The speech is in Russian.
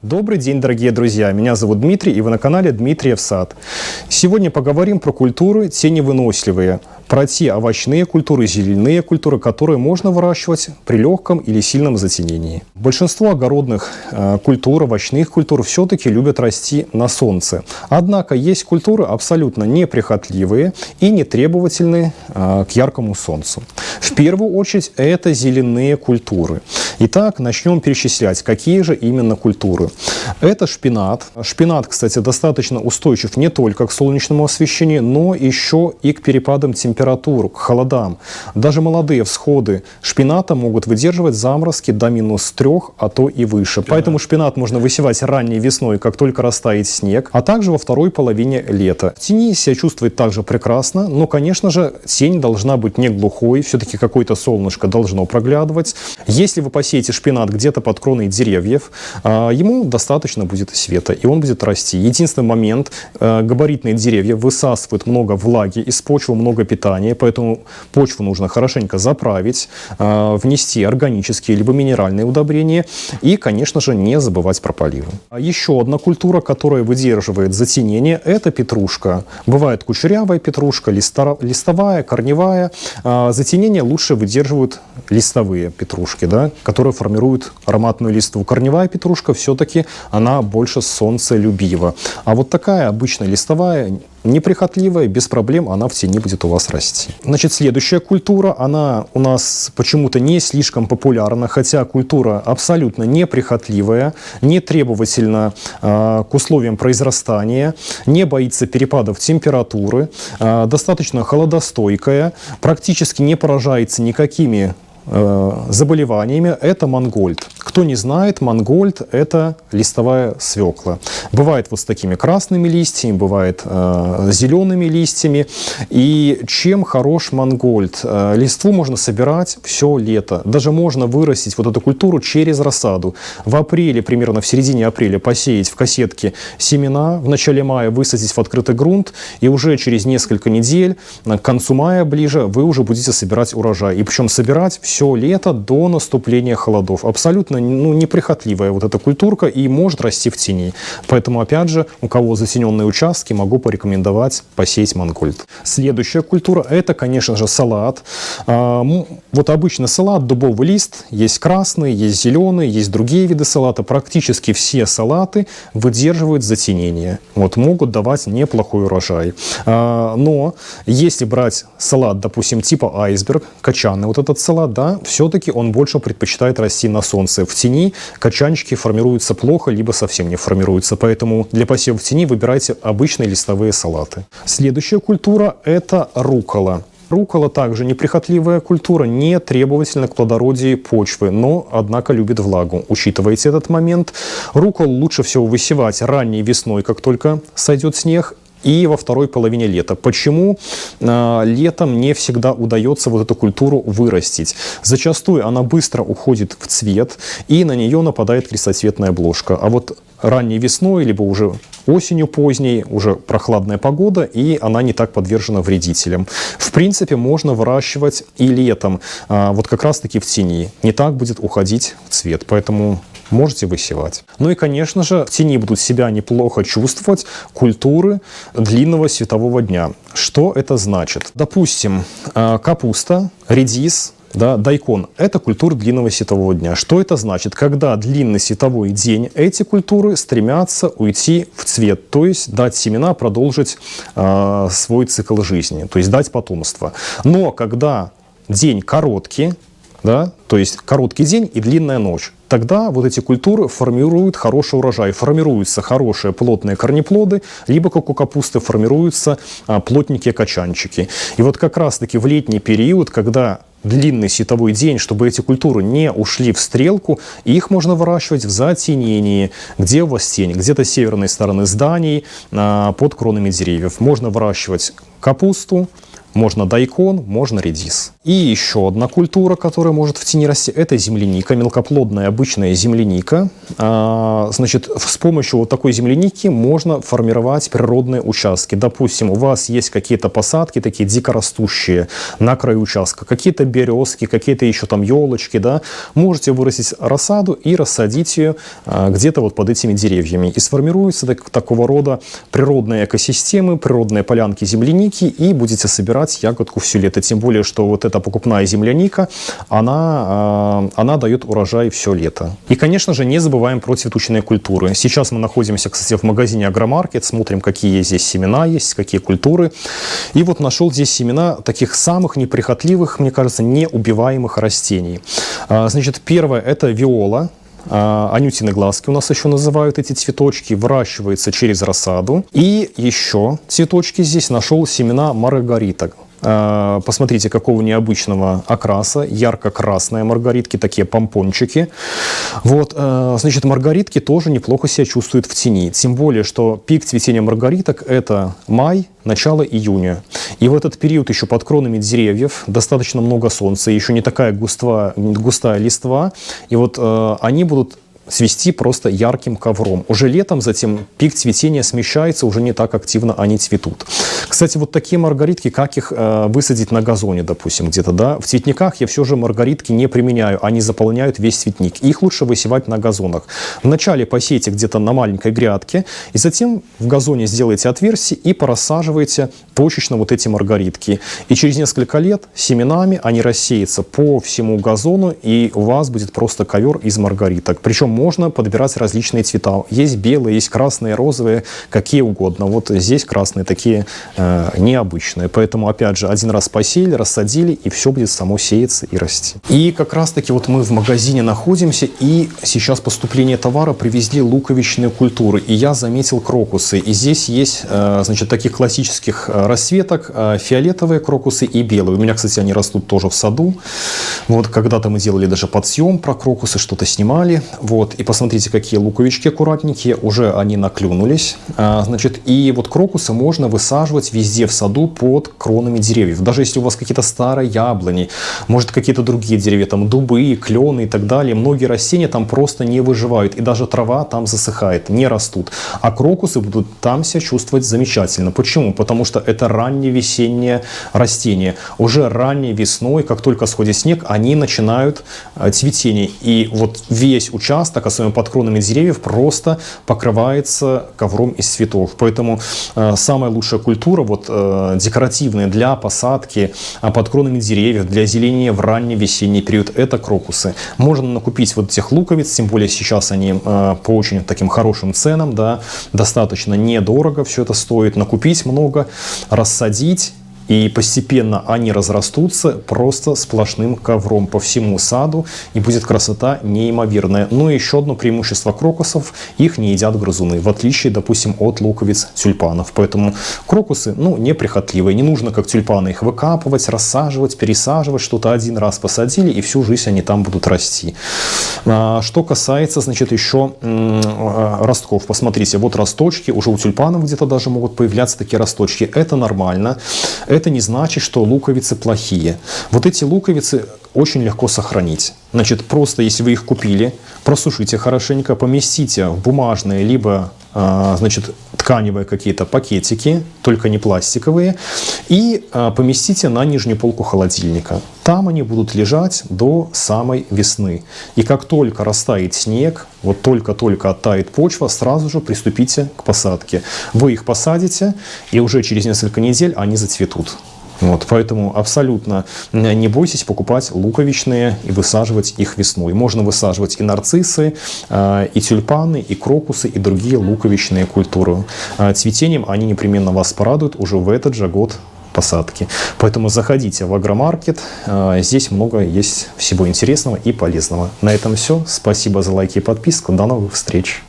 Добрый день, дорогие друзья! Меня зовут Дмитрий, и вы на канале Дмитриев сад. Сегодня поговорим про культуры теневыносливые, про те овощные культуры, зеленые культуры, которые можно выращивать при легком или сильном затенении. Большинство огородных культур, овощных культур все-таки любят расти на солнце. Однако есть культуры абсолютно неприхотливые и не требовательные к яркому солнцу. В первую очередь это зеленые культуры. Итак, начнем перечислять, какие же именно культуры. Это шпинат. Шпинат, кстати, достаточно устойчив не только к солнечному освещению, но еще и к перепадам температур, к холодам. Даже молодые всходы шпината могут выдерживать заморозки до -3, а то и выше. Поэтому шпинат можно высевать ранней весной, как только растает снег, а также во второй половине лета. В тени себя чувствует также прекрасно, но, конечно же, тень должна быть не глухой, все-таки какое-то солнышко должно проглядывать. Если вы посеете шпинат где-то под кроной деревьев, ему достаточно будет света, и он будет расти. Единственный момент, габаритные деревья высасывают много влаги из почвы, много питания, поэтому почву нужно хорошенько заправить, внести органические либо минеральные удобрения и, конечно же, не забывать про поливы. Еще одна культура, которая выдерживает затенение, это петрушка. Бывает кучерявая петрушка, листовая, корневая. Затенение лучше выдерживают листовые петрушки, да, которые формируют ароматную листву. Корневая петрушка все-таки она больше солнцелюбива. А вот такая обычная листовая, неприхотливая, без проблем она в тени будет у вас расти. Значит, следующая культура, она у нас почему-то не слишком популярна, хотя культура абсолютно неприхотливая, не требовательна к условиям произрастания, не боится перепадов температуры, достаточно холодостойкая, практически не поражается никакими заболеваниями. Это мангольд. Кто не знает, мангольд – это листовая свекла. Бывает вот с такими красными листьями, бывает зелеными листьями. И чем хорош мангольд? Листву можно собирать все лето. Даже можно вырастить вот эту культуру через рассаду. В апреле, примерно в середине апреля, посеять в кассетке семена, в начале мая высадить в открытый грунт, и уже через несколько недель, к концу мая ближе, вы уже будете собирать урожай. И причем собирать все лето до наступления холодов. Абсолютно неприхотливая вот эта культурка и может расти в тени. Поэтому, опять же, у кого затененные участки, могу порекомендовать посеять мангольд. Следующая культура – это, конечно же, салат. Вот обычно салат, дубовый лист, есть красный, есть зеленый, есть другие виды салата. Практически все салаты выдерживают затенение. Вот, могут давать неплохой урожай. Но если брать салат, допустим, типа айсберг, качанный вот этот салат, да, все-таки он больше предпочитает расти на солнце. В тени качанчики формируются плохо, либо совсем не формируются. Поэтому для посева в тени выбирайте обычные листовые салаты. Следующая культура – это руккола. Руккола также неприхотливая культура, не требовательна к плодородию почвы, но, однако, любит влагу. Учитывайте этот момент. Рукколу лучше всего высевать ранней весной, как только сойдет снег, и во второй половине лета. Почему летом не всегда удается вот эту культуру вырастить? Зачастую она быстро уходит в цвет, и на нее нападает крестоцветная обложка. А вот ранней весной, либо уже осенью поздней, уже прохладная погода, и она не так подвержена вредителям. В принципе, можно выращивать и летом, вот как раз-таки в тени. Не так будет уходить в цвет, поэтому можете высевать. Ну и, конечно же, в тени будут себя неплохо чувствовать культуры длинного светового дня. Что это значит? Допустим, капуста, редис, да, дайкон – это культуры длинного светового дня. Что это значит? Когда длинный световой день, эти культуры стремятся уйти в цвет, то есть дать семена, продолжить свой цикл жизни, то есть дать потомство. Но когда день короткий, да, то есть короткий день и длинная ночь, тогда вот эти культуры формируют хороший урожай, формируются хорошие плотные корнеплоды, либо, как у капусты, формируются плотненькие качанчики. И вот как раз-таки в летний период, когда длинный световой день, чтобы эти культуры не ушли в стрелку, их можно выращивать в затенении, где у вас тень, где-то с северной стороны зданий, под кронами деревьев. Можно выращивать капусту, Можно дайкон, можно редис. И еще одна культура, которая может в тени расти, это земляника, мелкоплодная обычная земляника. Значит, с помощью вот такой земляники можно формировать природные участки. Допустим, у вас есть какие-то посадки, такие дикорастущие на краю участка, какие-то березки, какие-то еще там елочки, да. Можете вырастить рассаду и рассадить ее где-то вот под этими деревьями. И сформируются такого рода природные экосистемы, природные полянки земляники, и будете собирать ягодку все лето. Тем более, что вот эта покупная земляника, она дает урожай все лето. И, конечно же, не забываем про цветочные культуры. Сейчас мы находимся, кстати, в магазине Агромаркет, смотрим, какие здесь семена есть, какие культуры. И вот нашел здесь семена таких самых неприхотливых, мне кажется, неубиваемых растений. Значит, первое – это виола. Анютины глазки у нас еще называют эти цветочки, выращивается через рассаду. И еще цветочки здесь нашел семена маргариток. Посмотрите, какого необычного окраса, ярко-красные маргаритки, такие помпончики. Вот, значит, маргаритки тоже неплохо себя чувствуют в тени. Тем более, что пик цветения маргариток – это май, начало июня. И в этот период еще под кронами деревьев достаточно много солнца, еще не такая густая листва. И вот они будут цвести просто ярким ковром. Уже летом затем пик цветения смещается, уже не так активно они цветут. Кстати, вот такие маргаритки, как их высадить на газоне, допустим, где-то, да? В цветниках я все же маргаритки не применяю, они заполняют весь цветник. Их лучше высевать на газонах. Вначале посейте где-то на маленькой грядке, и затем в газоне сделайте отверстие и порассаживайте точечно вот эти маргаритки. И через несколько лет семенами они рассеются по всему газону, и у вас будет просто ковер из маргариток. Причем можно подбирать различные цвета. Есть белые, есть красные, розовые, какие угодно. Вот здесь красные такие необычные. Поэтому, опять же, один раз посеяли, рассадили, и все будет само сеяться и расти. И как раз-таки вот мы в магазине находимся, и сейчас поступление товара привезли луковичные культуры. И я заметил крокусы. И здесь есть, значит, таких классических расцветок, фиолетовые крокусы и белые. У меня, кстати, они растут тоже в саду. Вот когда-то мы делали даже подсъем про крокусы, что-то снимали. Вот. И посмотрите, какие луковички аккуратненькие, уже они наклюнулись. Значит, и вот крокусы можно высаживать везде в саду под кронами деревьев. Даже если у вас какие-то старые яблони, может, какие-то другие деревья, там дубы, клены и так далее, многие растения там просто не выживают, и даже трава там засыхает, не растут. А крокусы будут там себя чувствовать замечательно. Почему? Потому что это раннее весеннее растение. Уже ранней весной, как только сходит снег, они начинают цветение. И вот весь участок, особенно под кронами деревьев, просто покрывается ковром из цветов. Поэтому самая лучшая культура, вот декоративная для посадки под кронами деревьев, для озеленения в ранний весенний период, это крокусы. Можно накупить вот этих луковиц, тем более сейчас они по очень таким хорошим ценам, да, достаточно недорого все это стоит. Накупить много, рассадить. И постепенно они разрастутся просто сплошным ковром по всему саду, и будет красота неимоверная. Но еще одно преимущество крокусов – их не едят грызуны, в отличие, допустим, от луковиц тюльпанов. Поэтому крокусы, неприхотливые. Не нужно, как тюльпаны, их выкапывать, рассаживать, пересаживать. Что-то один раз посадили, и всю жизнь они там будут расти. Что касается, значит, еще ростков. Посмотрите, вот росточки, уже у тюльпанов где-то даже могут появляться такие росточки. Это нормально. Это не значит, что луковицы плохие. Вот эти луковицы очень легко сохранить. Значит, просто если вы их купили, просушите хорошенько, поместите в бумажные, либо значит, тканевые какие-то пакетики, только не пластиковые, и поместите на нижнюю полку холодильника. Там они будут лежать до самой весны. И как только растает снег, вот только-только оттает почва, сразу же приступите к посадке. Вы их посадите, и уже через несколько недель они зацветут. Вот, поэтому абсолютно не бойтесь покупать луковичные и высаживать их весной. Можно высаживать и нарциссы, и тюльпаны, и крокусы, и другие луковичные культуры. Цветением они непременно вас порадуют уже в этот же год посадки. Поэтому заходите в Агромаркет. Здесь много есть всего интересного и полезного. На этом все. Спасибо за лайки и подписку. До новых встреч.